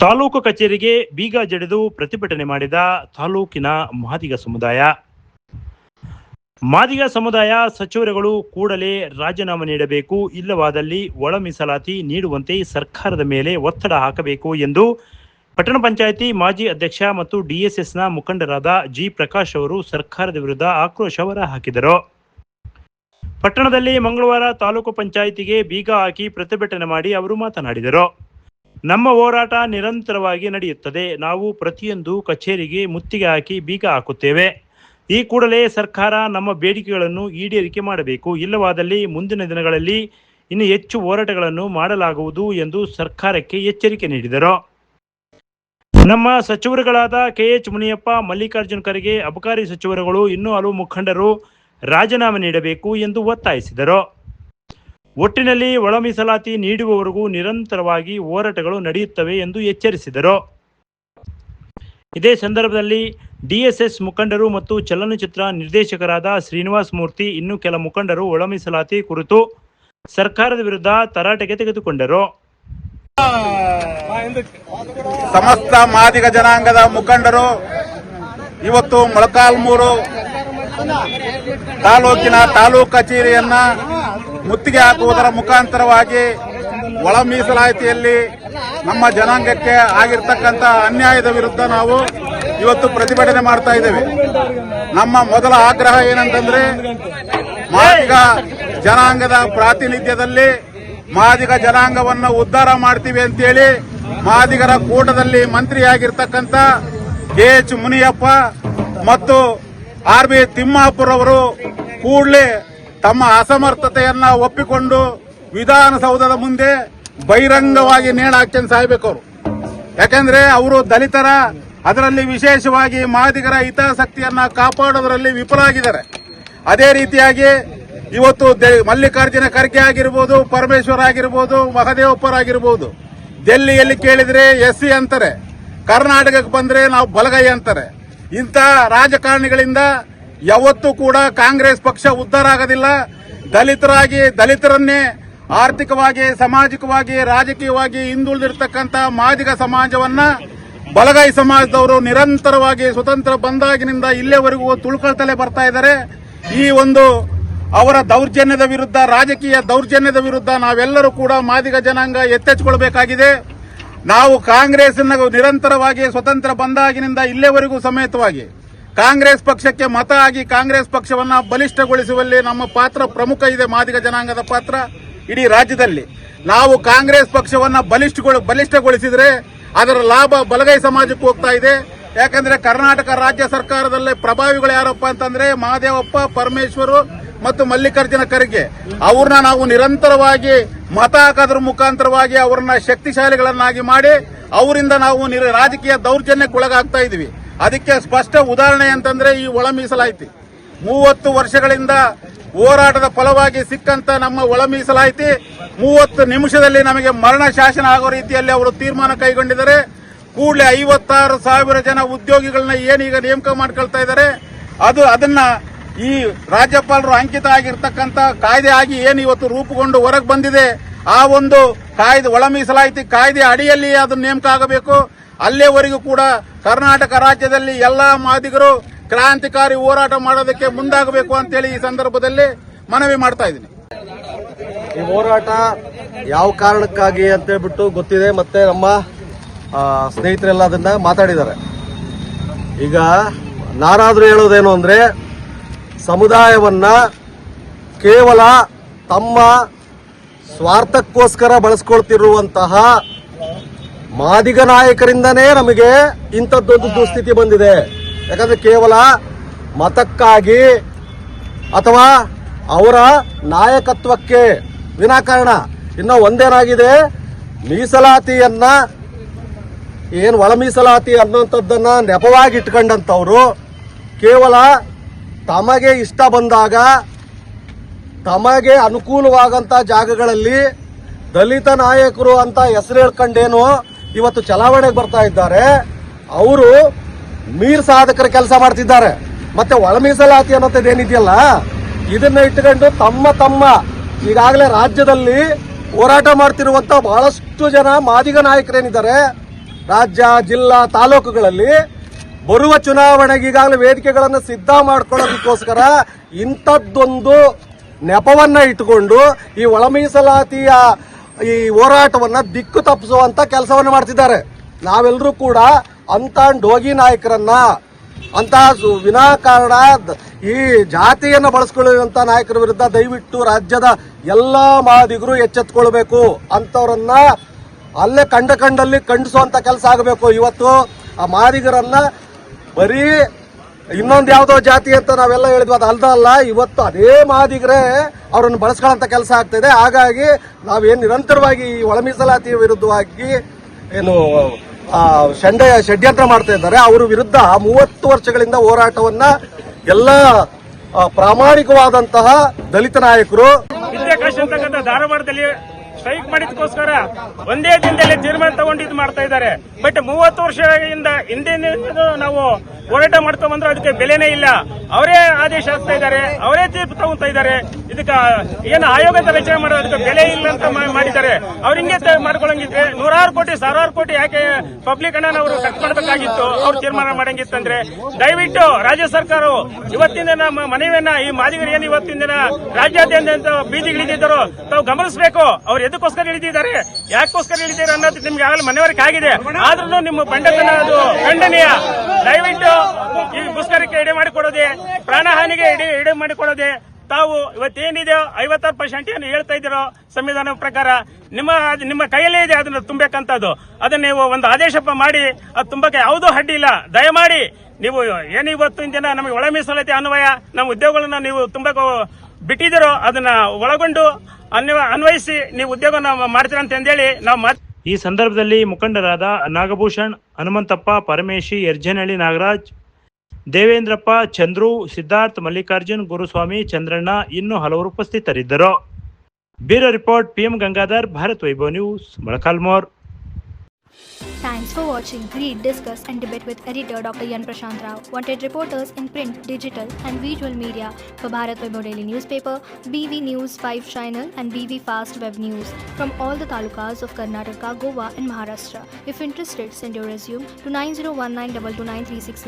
ತಾಲೂಕು ಕಚೇರಿಗೆ ಬೀಗ ಜಡಿದು ಪ್ರತಿಭಟನೆ ಮಾಡಿದ ತಾಲೂಕಿನ ಮಾದಿಗ ಸಮುದಾಯ. ಮಾದಿಗ ಸಮುದಾಯ ಸಚಿವರುಗಳು ಕೂಡಲೇ ರಾಜೀನಾಮೆ ನೀಡಬೇಕು, ಇಲ್ಲವಾದಲ್ಲಿ ಒಳ ಮೀಸಲಾತಿ ನೀಡುವಂತೆ ಸರ್ಕಾರದ ಮೇಲೆ ಒತ್ತಡ ಹಾಕಬೇಕು ಎಂದು ಪಟ್ಟಣ ಪಂಚಾಯಿತಿ ಮಾಜಿ ಅಧ್ಯಕ್ಷ ಮತ್ತು ಡಿಎಸ್ಎಸ್ನ ಮುಖಂಡರಾದ ಜಿ ಪ್ರಕಾಶ್ ಅವರು ಸರ್ಕಾರದ ವಿರುದ್ಧ ಆಕ್ರೋಶ ಹೊರಹಾಕಿದರು. ಪಟ್ಟಣದಲ್ಲಿ ಮಂಗಳವಾರ ತಾಲೂಕು ಪಂಚಾಯಿತಿಗೆ ಬೀಗ ಹಾಕಿ ಪ್ರತಿಭಟನೆ ಮಾಡಿ ಅವರು ಮಾತನಾಡಿದರು. ನಮ್ಮ ಹೋರಾಟ ನಿರಂತರವಾಗಿ ನಡೆಯುತ್ತದೆ. ನಾವು ಪ್ರತಿಯೊಂದು ಕಚೇರಿಗೆ ಮುತ್ತಿಗೆ ಹಾಕಿ ಬೀಗ ಹಾಕುತ್ತೇವೆ. ಈ ಕೂಡಲೇ ಸರ್ಕಾರ ನಮ್ಮ ಬೇಡಿಕೆಗಳನ್ನು ಈಡೇರಿಕೆ ಮಾಡಬೇಕು, ಇಲ್ಲವಾದಲ್ಲಿ ಮುಂದಿನ ದಿನಗಳಲ್ಲಿ ಇನ್ನು ಹೆಚ್ಚು ಹೋರಾಟಗಳನ್ನು ಮಾಡಲಾಗುವುದು ಎಂದು ಸರ್ಕಾರಕ್ಕೆ ಎಚ್ಚರಿಕೆ ನೀಡಿದರು. ನಮ್ಮ ಸಚಿವರುಗಳಾದ ಕೆಎಚ್ ಮುನಿಯಪ್ಪ, ಮಲ್ಲಿಕಾರ್ಜುನ್ ಖರ್ಗೆ, ಅಬಕಾರಿ ಸಚಿವರುಗಳು ಇನ್ನೂ ಹಲವು ಮುಖಂಡರು ರಾಜೀನಾಮೆ ನೀಡಬೇಕು ಎಂದು ಒತ್ತಾಯಿಸಿದರು. ಒಟ್ಟಿನಲ್ಲಿ ಒಳ ಮೀಸಲಾತಿ ನೀಡುವವರೆಗೂ ನಿರಂತರವಾಗಿ ಹೋರಾಟಗಳು ನಡೆಯುತ್ತವೆ ಎಂದು ಎಚ್ಚರಿಸಿದರು. ಇದೇ ಸಂದರ್ಭದಲ್ಲಿ ಡಿಎಸ್ಎಸ್ ಮುಖಂಡರು ಮತ್ತು ಚಲನಚಿತ್ರ ನಿರ್ದೇಶಕರಾದ ಶ್ರೀನಿವಾಸ್ ಮೂರ್ತಿ ಇನ್ನು ಕೆಲ ಮುಖಂಡರು ಒಳ ಮೀಸಲಾತಿ ಕುರಿತು ಸರ್ಕಾರದ ವಿರುದ್ಧ ತರಾಟೆಗೆ ತೆಗೆದುಕೊಂಡರು. ಸಮಸ್ತ ಮಾದಿಗ ಜನಾಂಗದ ಮುಖಂಡರು ಇವತ್ತು ಮೊಳಕಾಲ್ಮೂರು ತಾಲೂಕಿನ ತಾಲೂಕು ಕಚೇರಿಯನ್ನ ಮುತ್ತಿಗೆ ಹಾಕುವುದರ ಮುಖಾಂತರವಾಗಿ ಒಳ ಮೀಸಲಾತಿಯಲ್ಲಿ ನಮ್ಮ ಜನಾಂಗಕ್ಕೆ ಆಗಿರ್ತಕ್ಕಂಥ ಅನ್ಯಾಯದ ವಿರುದ್ಧ ನಾವು ಇವತ್ತು ಪ್ರತಿಭಟನೆ ಮಾಡ್ತಾ ಇದ್ದೇವೆ. ನಮ್ಮ ಮೊದಲ ಆಗ್ರಹ ಏನಂತಂದ್ರೆ, ಮಾದಿಗ ಜನಾಂಗದ ಪ್ರಾತಿನಿಧ್ಯದಲ್ಲಿ ಮಾದಿಗ ಜನಾಂಗವನ್ನು ಉದ್ಧಾರ ಮಾಡ್ತೀವಿ ಅಂತೇಳಿ ಮಾದಿಗರ ಕೂಟದಲ್ಲಿ ಮಂತ್ರಿಯಾಗಿರ್ತಕ್ಕಂಥ ಕೆಎಚ್ ಮುನಿಯಪ್ಪ ಮತ್ತು ಆರ್.ಬಿ. ತಿಮ್ಮಾಪುರ್ ಅವರು ಕೂಡಲೇ ತಮ್ಮ ಅಸಮರ್ಥತೆಯನ್ನ ಒಪ್ಪಿಕೊಂಡು ವಿಧಾನಸೌಧದ ಮುಂದೆ ಬಹಿರಂಗವಾಗಿ ನೇಣು ಹಾಕ್ಕೊಂಡು ಸಾಯ್ಬೇಕು ಅವರು. ಯಾಕಂದ್ರೆ ಅವರು ದಲಿತರ, ಅದರಲ್ಲಿ ವಿಶೇಷವಾಗಿ ಮಾದಿಗರ ಹಿತಾಸಕ್ತಿಯನ್ನ ಕಾಪಾಡೋದರಲ್ಲಿ ವಿಫಲರಾಗಿದ್ದಾರೆ. ಅದೇ ರೀತಿಯಾಗಿ ಇವತ್ತು ಮಲ್ಲಿಕಾರ್ಜುನ ಖರ್ಗೆ ಆಗಿರ್ಬೋದು, ಪರಮೇಶ್ವರ್ ಆಗಿರ್ಬೋದು, ಮಹದೇವಪ್ಪರಾಗಿರ್ಬೋದು, ಡೆಲ್ಲಿಯಲ್ಲಿ ಕೇಳಿದ್ರೆ ಎಸ್ಸಿ ಅಂತಾರೆ, ಕರ್ನಾಟಕಕ್ಕೆ ಬಂದ್ರೆ ನಾವು ಬಲಗೈ ಅಂತಾರೆ. ಇಂಥ ರಾಜಕಾರಣಿಗಳಿಂದ ಯಾವತ್ತೂ ಕೂಡ ಕಾಂಗ್ರೆಸ್ ಪಕ್ಷ ಉದ್ಧಾರ ಆಗೋದಿಲ್ಲ. ದಲಿತರನ್ನೇ ಆರ್ಥಿಕವಾಗಿ, ಸಾಮಾಜಿಕವಾಗಿ, ರಾಜಕೀಯವಾಗಿ ಹಿಂದುಳಿದಿರ್ತಕ್ಕಂಥ ಮಾದಿಗ ಸಮಾಜವನ್ನ ಬಲಗೈ ಸಮಾಜದವರು ನಿರಂತರವಾಗಿ ಸ್ವತಂತ್ರ ಬಂದಾಗಿನಿಂದ ಇಲ್ಲಿಯವರೆಗೂ ತುಳ್ಕೊಳ್ತಲೇ ಬರ್ತಾ ಇದ್ದಾರೆ. ಈ ಒಂದು ಅವರ ದೌರ್ಜನ್ಯದ ವಿರುದ್ಧ, ರಾಜಕೀಯ ದೌರ್ಜನ್ಯದ ವಿರುದ್ಧ ನಾವೆಲ್ಲರೂ ಕೂಡ ಮಾದಿಗ ಜನಾಂಗ ಎತ್ತೆಚ್ಚಿಕೊಳ್ಳಬೇಕಾಗಿದೆ. ನಾವು ಕಾಂಗ್ರೆಸ್ ನಿರಂತರವಾಗಿ ಸ್ವತಂತ್ರ ಬಂದಾಗಿನಿಂದ ಇಲ್ಲಿಯವರೆಗೂ ಸಮೇತವಾಗಿ ಕಾಂಗ್ರೆಸ್ ಪಕ್ಷಕ್ಕೆ ಮತ ಆಗಿ ಕಾಂಗ್ರೆಸ್ ಪಕ್ಷವನ್ನ ಬಲಿಷ್ಠಗೊಳಿಸುವಲ್ಲಿ ನಮ್ಮ ಪಾತ್ರ ಪ್ರಮುಖ ಇದೆ. ಮಾದಿಗ ಜನಾಂಗದ ಪಾತ್ರ ಇಡೀ ರಾಜ್ಯದಲ್ಲಿ. ನಾವು ಕಾಂಗ್ರೆಸ್ ಪಕ್ಷವನ್ನ ಬಲಿಷ್ಠಗೊಳಿಸಿದ್ರೆ ಅದರ ಲಾಭ ಬಲಗೈ ಸಮಾಜಕ್ಕೆ ಹೋಗ್ತಾ ಇದೆ. ಯಾಕಂದ್ರೆ ಕರ್ನಾಟಕ ರಾಜ್ಯ ಸರ್ಕಾರದಲ್ಲೇ ಪ್ರಭಾವಿಗಳು ಯಾರಪ್ಪ ಅಂತಂದ್ರೆ ಮಹದೇವಪ್ಪ, ಪರಮೇಶ್ವರು ಮತ್ತು ಮಲ್ಲಿಕಾರ್ಜುನ ಖರ್ಗೆ. ಅವ್ರನ್ನ ನಾವು ನಿರಂತರವಾಗಿ ಮತ ಹಾಕೋದ್ರ ಮುಖಾಂತರವಾಗಿ ಅವರನ್ನ ಶಕ್ತಿಶಾಲಿಗಳನ್ನಾಗಿ ಮಾಡಿ ಅವರಿಂದ ನಾವು ರಾಜಕೀಯ ದೌರ್ಜನ್ಯಕ್ಕೊಳಗಾಗ್ತಾ ಇದೀವಿ. ಅದಕ್ಕೆ ಸ್ಪಷ್ಟ ಉದಾಹರಣೆ ಅಂತಂದ್ರೆ ಈ ಒಳ ಮೀಸಲಾತಿ. 30 ವರ್ಷಗಳಿಂದ ಹೋರಾಟದ ಫಲವಾಗಿ ಸಿಕ್ಕಂತ ನಮ್ಮ ಒಳ ಮೀಸಲಾತಿ 30 ನಿಮಿಷದಲ್ಲಿ ನಮಗೆ ಮರಣ ಶಾಸನ ಆಗೋ ರೀತಿಯಲ್ಲಿ ಅವರು ತೀರ್ಮಾನ ಕೈಗೊಂಡಿದ್ದಾರೆ. ಕೂಡಲೇ 56,000 ಜನ ಉದ್ಯೋಗಿಗಳನ್ನ ಏನೀಗ ನೇಮಕ ಮಾಡ್ಕೊಳ್ತಾ ಇದ್ದಾರೆ. ಅದನ್ನ ಈ ರಾಜ್ಯಪಾಲರು ಅಂಕಿತ ಆಗಿರ್ತಕ್ಕಂಥ ಕಾಯ್ದೆ ಆಗಿ ಏನು ಇವತ್ತು ರೂಪುಗೊಂಡು ಹೊರಗೆ ಬಂದಿದೆ, ಆ ಒಂದು ಕಾಯ್ದೆ, ಒಳ ಮೀಸಲಾತಿ ಕಾಯ್ದೆ ಅಡಿಯಲ್ಲಿ ಅದನ್ನು ನೇಮಕ ಆಗಬೇಕು. ಅಲ್ಲೇವರೆಗೂ ಕೂಡ ಕರ್ನಾಟಕ ರಾಜ್ಯದಲ್ಲಿ ಎಲ್ಲಾ ಮಾದಿಗರು ಕ್ರಾಂತಿಕಾರಿ ಹೋರಾಟ ಮಾಡೋದಕ್ಕೆ ಮುಂದಾಗಬೇಕು ಅಂತೇಳಿ ಈ ಸಂದರ್ಭದಲ್ಲಿ ಮನವಿ ಮಾಡ್ತಾ ಇದ್ದೀನಿ. ಈ ಹೋರಾಟ ಯಾವ ಕಾರಣಕ್ಕಾಗಿ ಅಂತ ಹೇಳ್ಬಿಟ್ಟು ಗೊತ್ತಿದೆ, ಮತ್ತೆ ನಮ್ಮ ಸ್ನೇಹಿತರೆಲ್ಲ ಅದನ್ನ ಮಾತಾಡಿದ್ದಾರೆ. ಈಗ ನಾನಾದ್ರೂ ಹೇಳೋದೇನು ಅಂದ್ರೆ, ಸಮುದಾಯವನ್ನ ಕೇವಲ ತಮ್ಮ ಸ್ವಾರ್ಥಕ್ಕೋಸ್ಕರ ಬಳಸ್ಕೊಳ್ತಿರುವಂತಹ ಮಾದಿಗ ನಾಯಕರಿಂದನೇ ನಮಗೆ ಇಂಥದ್ದೊಂದು ದುಸ್ಥಿತಿ ಬಂದಿದೆ. ಯಾಕಂದ್ರೆ ಕೇವಲ ಮತಕ್ಕಾಗಿ ಅಥವಾ ಅವರ ನಾಯಕತ್ವಕ್ಕೆ ವಿನಾಕಾರಣ. ಇನ್ನು ಒಂದೇನಾಗಿದೆ, ಮೀಸಲಾತಿಯನ್ನ ಏನು ಒಳ ಮೀಸಲಾತಿ ಅನ್ನುವಂಥದ್ದನ್ನ ನೆಪವಾಗಿ ಇಟ್ಕೊಂಡಂಥವ್ರು ಕೇವಲ ತಮಗೆ ಇಷ್ಟ ಬಂದಾಗ ತಮಗೆ ಅನುಕೂಲವಾಗಂತ ಜಾಗಗಳಲ್ಲಿ ದಲಿತ ನಾಯಕರು ಅಂತ ಹೆಸರು ಹೇಳ್ಕೊಂಡೇನು ಇವತ್ತು ಚಲಾವಣೆಗೆ ಬರ್ತಾ ಇದ್ದಾರೆ. ಅವರು ಮೀರ್ ಸಾಧಕರ ಕೆಲಸ ಮಾಡ್ತಿದ್ದಾರೆ. ಮತ್ತೆ ಒಳ ಮೀಸಲಾತಿ ಅನ್ನೋದೇನಿದೆಯಲ್ಲ, ಇದನ್ನ ಇಟ್ಟುಕೊಂಡು ತಮ್ಮ ಈಗಾಗಲೇ ರಾಜ್ಯದಲ್ಲಿ ಹೋರಾಟ ಮಾಡ್ತಿರುವಂತ ಬಹಳಷ್ಟು ಜನ ಮಾದಿಗ ನಾಯಕರೇನಿದ್ದಾರೆ ರಾಜ್ಯ, ಜಿಲ್ಲಾ, ತಾಲೂಕುಗಳಲ್ಲಿ ಬರುವ ಚುನಾವಣೆಗೆ ಈಗಾಗಲೇ ವೇದಿಕೆಗಳನ್ನು ಸಿದ್ಧ ಮಾಡ್ಕೊಳ್ಳೋದಕ್ಕೋಸ್ಕರ ಇಂಥದ್ದೊಂದು ನೆಪವನ್ನ ಇಟ್ಟುಕೊಂಡು ಈ ಒಳ ಮೀಸಲಾತಿಯ ಈ ಹೋರಾಟವನ್ನ ದಿಕ್ಕು ತಪ್ಪಿಸುವಂತ ಕೆಲಸವನ್ನು ಮಾಡ್ತಿದ್ದಾರೆ. ನಾವೆಲ್ಲರೂ ಕೂಡ ಅಂತ ಡೋಗಿ ನಾಯಕರನ್ನ, ಅಂತ ವಿನಾಕಾರಣ ಈ ಜಾತಿಯನ್ನು ಬಳಸ್ಕೊಳ್ಳುವಂತ ನಾಯಕರ ವಿರುದ್ಧ ದಯವಿಟ್ಟು ರಾಜ್ಯದ ಎಲ್ಲಾ ಮಾದಿಗರು ಎಚ್ಚೆತ್ತುಕೊಳ್ಬೇಕು. ಅಂತವರನ್ನ ಅಲ್ಲೇ ಕಂಡಲ್ಲಿ ಖಂಡಿಸುವಂತ ಕೆಲಸ ಆಗಬೇಕು. ಇವತ್ತು ಆ ಮಾದಿಗರನ್ನ ಬರೀ ಇನ್ನೊಂದು ಯಾವುದೋ ಜಾತಿ ಅಂತ ನಾವೆಲ್ಲ ಹೇಳಿದ್ವಿ, ಅದು ಅಲ್ಲ. ಇವತ್ತು ಅದೇ ಮಾದಿಗರೇ ಅವರನ್ನು ಬಳಸ್ಕೊಳ್ಳೋಂಥ ಕೆಲಸ ಆಗ್ತಿದೆ. ಹಾಗಾಗಿ ನಾವೇನು ನಿರಂತರವಾಗಿ ಈ ಒಳ ಮೀಸಲಾತಿಯ ವಿರುದ್ಧವಾಗಿ ಏನು ಷಡ್ಯಂತ್ರ ಮಾಡ್ತಾ ಇದ್ದಾರೆ, ಅವರ ವಿರುದ್ಧ 30 ವರ್ಷಗಳಿಂದ ಹೋರಾಟವನ್ನ ಎಲ್ಲ ಪ್ರಾಮಾಣಿಕವಾದಂತಹ ದಲಿತ ನಾಯಕರು ವಿದ್ಯಾಕಾಶ ಅಂತಕ್ಕಂಥ ಧಾರವಾಡದಲ್ಲಿ ಸ್ಟ್ರೈಕ್ ಮಾಡಿದಕ್ಕೋಸ್ಕರ ಒಂದೇ ದಿನದಲ್ಲಿ ತೀರ್ಮಾನ ತಗೊಂಡಿದ್ದು ಮಾಡ್ತಾ ಇದ್ದಾರೆ. ಬಟ್ 30 ವರ್ಷದಿಂದ ಹಿಂದೆ ನಾವು ಹೋರಾಟ ಮಾಡ್ತಾ ಬಂದ್ರೆ ಅದಕ್ಕೆ ಬೆಲೆನೇ ಇಲ್ಲ. ಅವರೇ ಆದೇಶ ಹಾಕ್ತಾ ಇದ್ದಾರೆ, ಅವರೇ ತೀರ್ಪು ತಗೊಂತಾ ಇದ್ದಾರೆ. ಇದಕ್ಕೆ ಏನು ಆಯೋಗದ ರಚನೆ ಮಾಡೋದಕ್ಕೆ ಬೆಲೆ ಇಲ್ಲ ಅಂತ ಮಾಡಿದ್ದಾರೆ. ಅವ್ರು ಹಿಂಗೆ ಮಾಡ್ಕೊಳಂಗಿದ್ರೆ 100 ಕೋಟಿ 1000 ಕೋಟಿ ಯಾಕೆ ಪಬ್ಲಿಕ್ ಹಣ ಅವರು ಖರ್ಚು ಮಾಡಬೇಕಾಗಿತ್ತು? ಅವ್ರು ತೀರ್ಮಾನ ಮಾಡಂಗಿತ್ತಂದ್ರೆ ದಯವಿಟ್ಟು ರಾಜ್ಯ ಸರ್ಕಾರವು ಇವತ್ತಿನ ದಿನ ಮನವಿಯನ್ನ ಈ ಮಾದಿಗರು ಏನು ಇವತ್ತಿನ ದಿನ ರಾಜ್ಯಾದ್ಯಂತ ಬೀದಿಗಿಳಿದಿದ್ದಾರೋ ತಾವು ಗಮನಿಸಬೇಕು. ಅವ್ರು ಎದಕ್ಕೋಸ್ಕರ ಇಳಿದಿದ್ದಾರೆ, ಯಾಕೋಸ್ಕರ ಇಳಿದಿದ್ದಾರೆ ಅನ್ನೋದು ನಿಮ್ಗೆ ಆಗಲೇ ಮನವರಿಕೆ ಆಗಿದೆ. ಆದ್ರೂ ನಿಮ್ಮ ಬಂಡತನ ಅದು ಖಂಡನೀಯ. ದಯವಿಟ್ಟು ಈ ಮುಷ್ಕರಕ್ಕೆ ಎಡೆ ಮಾಡಿಕೊಡೋದೆ, ಪ್ರಾಣಹಾನಿಗೆ ಎಡೆ ಮಾಡಿಕೊಡೋದೆ. ತಾವು ಇವತ್ತೇನಿದೆ 56% ಏನು ಹೇಳ್ತಾ ಇದ್ದೀರೋ ಸಂವಿಧಾನ ಪ್ರಕಾರ ನಿಮ್ಮ ಕೈಯಲ್ಲೇ ಇದೆ ಅದನ್ನ ತುಂಬಬೇಕಂತದ್ದು. ಅದನ್ನ ನೀವು ಒಂದು ಆದೇಶ ಮಾಡಿ ಅದು ತುಂಬಕ್ಕೆ ಯಾವುದೂ ಅಡ್ಡಿ ಇಲ್ಲ. ದಯಮಾಡಿ ನೀವು ಏನು ಇವತ್ತಿನ ದಿನ ನಮಗೆ ಒಳ ಮೀಸಲಾತಿ ಅನ್ವಯ ನಮ್ಮ ಉದ್ಯೋಗಗಳನ್ನ ನೀವು ತುಂಬಕ್ಕೆ ಬಿಟ್ಟಿದ್ದೀರೋ ಅದನ್ನ ಒಳಗೊಂಡು ಅನ್ವಯಿಸಿ ನೀವು ಉದ್ಯೋಗನ ಮಾಡ್ತೀರಾ ಅಂತ ಹೇಳಿ ನಾವು ಈ ಸಂದರ್ಭದಲ್ಲಿ ಮುಖಂಡರಾದ ನಾಗಭೂಷಣ್, ಹನುಮಂತಪ್ಪ, ಪರಮೇಶಿ, ಯರ್ಜನಹಳ್ಳಿ ನಾಗರಾಜ್, ದೇವೇಂದ್ರಪ್ಪ, ಚಂದ್ರು, ಸಿದ್ಧಾರ್ಥ್, ಮಲ್ಲಿಕಾರ್ಜುನ್, ಗುರುಸ್ವಾಮಿ, ಚಂದ್ರಣ್ಣ ಇನ್ನೂ ಹಲವರು ಉಪಸ್ಥಿತರಿದ್ದರು. Bureau report, PM Gangadhar, Bharat Vaibhav news, Molakalmuru. Thanks for watching. Read, discuss and debate with editor Dr. Yan Prashant Rao. Wanted reporters in print, digital and visual media for Bharat Vaibhav Daily Newspaper, BV News 5 Channel and BV Fast Web News from all the talukas of Karnataka, Goa and Maharashtra. If interested, send your resume to 9019229369.